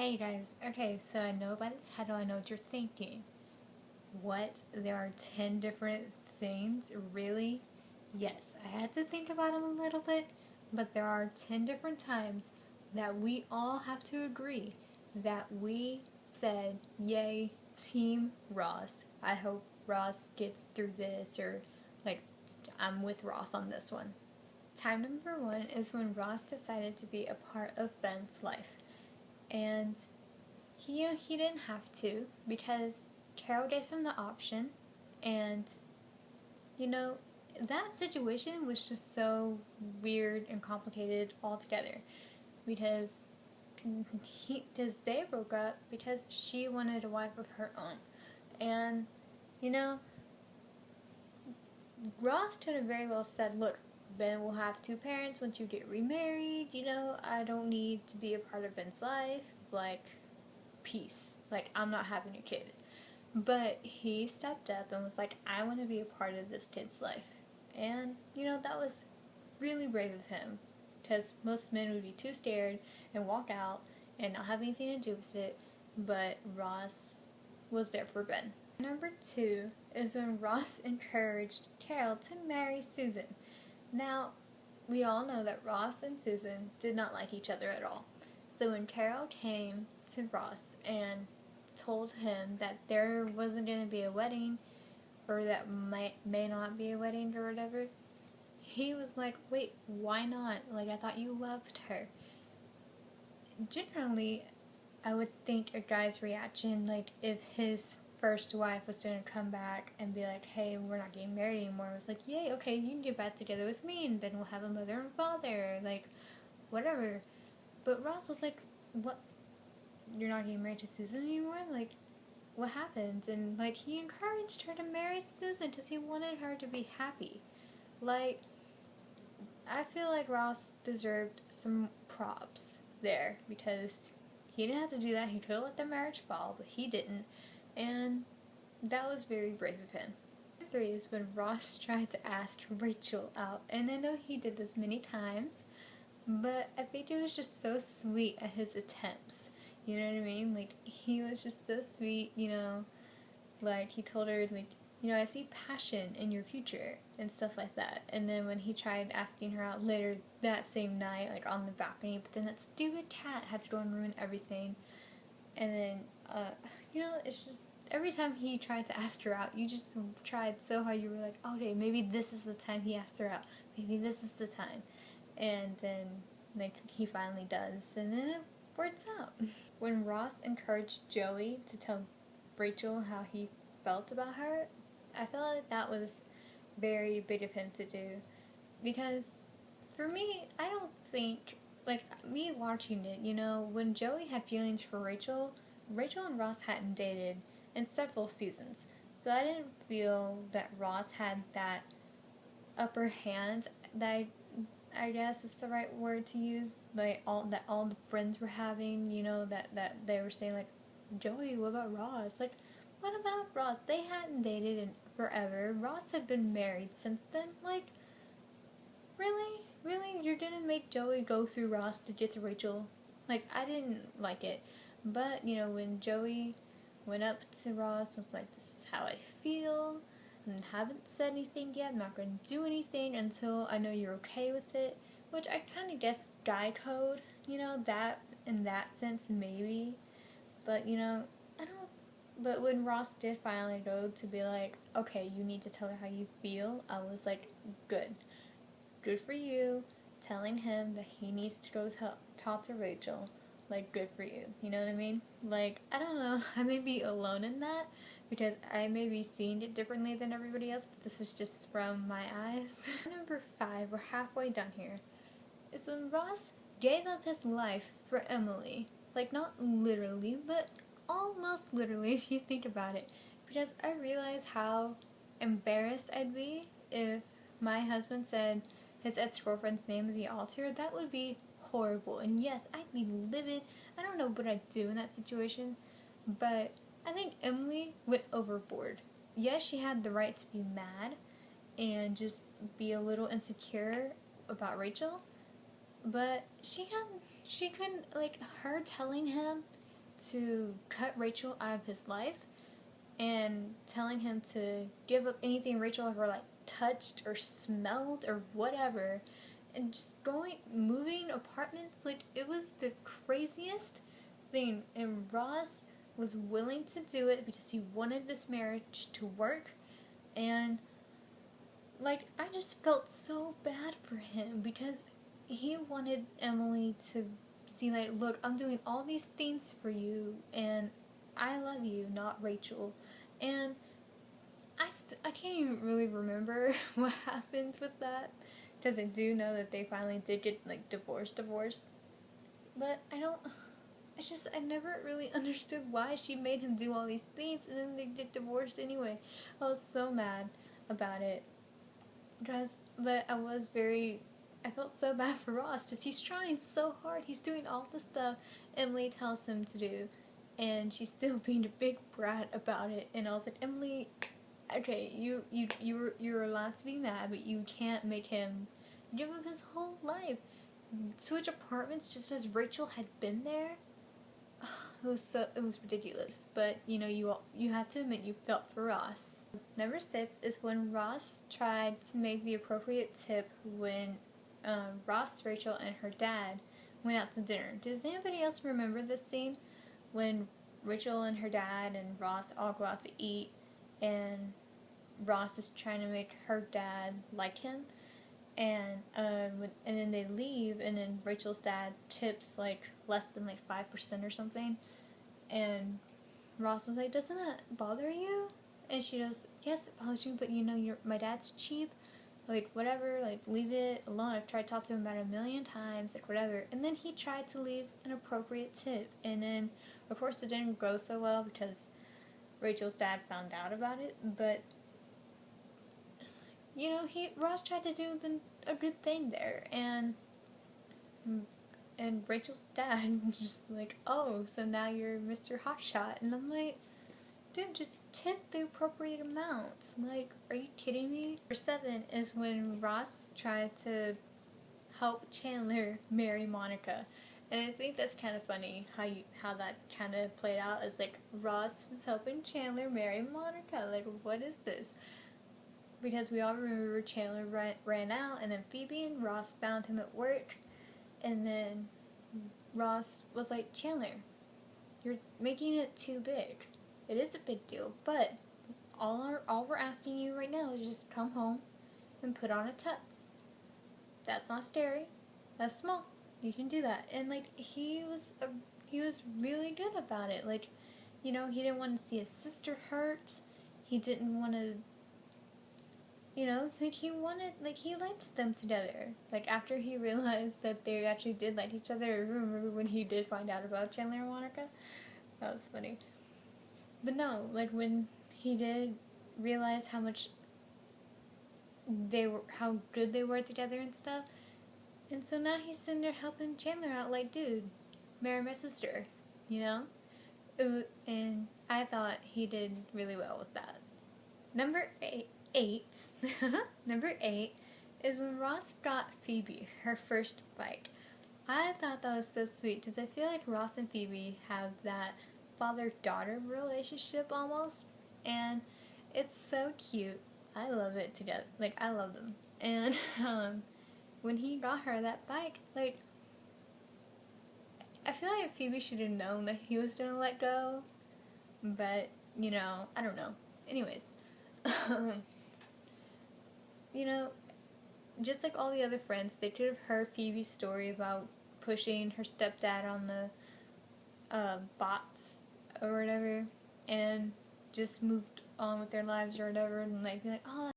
Hey guys, okay, so I know by the title, I know what you're thinking. What? There are 10 different things? Really? Yes, I had to think about them a little bit, but there are 10 different times that we all have to agree that we said, yay, Team Ross. I hope Ross gets through this, or like, I'm with Ross on this one. Time number 1 is when Ross decided to be a part of Ben's life. And he didn't have to, because Carol gave him the option, and that situation was just so weird and complicated altogether, because they broke up because she wanted a wife of her own. And Ross could have very well said, look, Ben will have 2 parents once you get remarried, I don't need to be a part of Ben's life, like, peace, like, I'm not having a kid. But he stepped up and was like, I want to be a part of this kid's life. And, that was really brave of him, because most men would be too scared and walk out and not have anything to do with it, but Ross was there for Ben. Number 2 is when Ross encouraged Carol to marry Susan. Now, we all know that Ross and Susan did not like each other at all. So when Carol came to Ross and told him that there wasn't going to be a wedding, or that may not be a wedding or whatever, he was like, wait, why not? Like, I thought you loved her. Generally, I would think a guy's reaction, like, if his first wife was going to come back and be like, hey, we're not getting married anymore, it was like, yay, okay, you can get back together with me, and then we'll have a mother and father, like, whatever. But Ross was like, what? You're not getting married to Susan anymore? Like, what happened? And, like, he encouraged her to marry Susan because he wanted her to be happy. Like, I feel like Ross deserved some props there, because he didn't have to do that. He could have let the marriage fall, but he didn't. And that was very brave of him. 3 is when Ross tried to ask Rachel out. And I know he did this many times, but I think it was just so sweet at his attempts. You know what I mean? Like, he was just so sweet, like, he told her, like, I see passion in your future, and stuff like that. And then when he tried asking her out later that same night, like, on the balcony, but then that stupid cat had to go and ruin everything. And then, it's just, every time he tried to ask her out, you just tried so hard, you were like, okay, maybe this is the time he asks her out. Maybe this is the time. And then, like, he finally does, and then it works out. When Ross encouraged Joey to tell Rachel how he felt about her, I felt like that was very big of him to do, because for me, I don't think, like, me watching it, when Joey had feelings for Rachel and Ross hadn't dated in several seasons, so I didn't feel that Ross had that upper hand that I guess is the right word to use, like, all the friends were having, that they were saying, like, Joey, what about Ross? Like, what about Ross? They hadn't dated in forever. Ross had been married since then. Like, really? Really? You're gonna make Joey go through Ross to get to Rachel? Like, I didn't like it. But, when Joey went up to Ross and was like, this is how I feel, and haven't said anything yet, I'm not going to do anything until I know you're okay with it, which I kind of guess guy code, that in that sense, maybe. But, I don't, but when Ross did finally go to be like, okay, you need to tell her how you feel, I was like, good for you, telling him that he needs to go talk to Rachel. Like, good for you, you know what I mean? Like, I don't know, I may be alone in that, because I may be seeing it differently than everybody else, but this is just from my eyes. Number 5, we're halfway done here, is when Ross gave up his life for Emily. Like, not literally, but almost literally, if you think about it, because I realize how embarrassed I'd be if my husband said his ex-girlfriend's name is yall to her. That would be horrible, and yes, I'd be livid. I don't know what I'd do in that situation, but I think Emily went overboard. Yes, she had the right to be mad and just be a little insecure about Rachel, but she couldn't, like, her telling him to cut Rachel out of his life and telling him to give up anything Rachel ever like touched or smelled or whatever, and just moving apartments. Like, it was the craziest thing, and Ross was willing to do it because he wanted this marriage to work. And like, I just felt so bad for him because he wanted Emily to see, like, look, I'm doing all these things for you and I love you, not Rachel. And I can't even really remember what happened with that, because I do know that they finally did get, like, divorced. But I never really understood why she made him do all these things and then they get divorced anyway. I was so mad about it. But I felt so bad for Ross because he's trying so hard. He's doing all the stuff Emily tells him to do, and she's still being a big brat about it. And I was like, Emily, okay, you're allowed to be mad, but you can't make him give up his whole life, switch apartments just as Rachel had been there. It was ridiculous. But you have to admit you felt for Ross. Number 6 is when Ross tried to make the appropriate tip when Ross, Rachel, and her dad went out to dinner. Does anybody else remember this scene when Rachel and her dad and Ross all go out to eat, and Ross is trying to make her dad like him, and then they leave, and then Rachel's dad tips like less than like 5% or something, and Ross was like, "Doesn't that bother you?" And she goes, "Yes, it bothers me, but my dad's cheap. Like, whatever, like, leave it alone. I've tried to talk to him about it 1,000,000 times, like, whatever." And then he tried to leave an appropriate tip. And then, of course, it didn't go so well because Rachel's dad found out about it. But, Ross tried to do a good thing there. And Rachel's dad just like, "Oh, so now you're Mr. Hotshot." And I'm like, dude, just tip the appropriate amount. Like, are you kidding me? Number 7 is when Ross tried to help Chandler marry Monica. And I think that's kind of funny how that kind of played out. It's like, Ross is helping Chandler marry Monica. Like, what is this? Because we all remember Chandler ran out, and then Phoebe and Ross found him at work. And then Ross was like, "Chandler, you're making it too big. It is a big deal, but all we're asking you right now is just come home and put on a tux. That's not scary. That's small. You can do that." And like, he was really good about it. Like, he didn't want to see his sister hurt. He didn't want to, he liked them together. Like, after he realized that they actually did like each other. I remember when he did find out about Chandler and Monica. That was funny. But no, like, when he did realize how good they were together and stuff, and so now he's sitting there helping Chandler out, like, dude, marry my sister, and I thought he did really well with that. Number 8 number 8 is when Ross got Phoebe her first bike. I thought that was so sweet because I feel like Ross and Phoebe have that father-daughter relationship almost, and it's so cute. I love it together. Like, I love them. And when he got her that bike, like, I feel like Phoebe should have known that he was gonna let go, but I don't know. Anyways, just like all the other friends, they could have heard Phoebe's story about pushing her stepdad on the bots or whatever, and just moved on with their lives or whatever, and like be like, "Oh,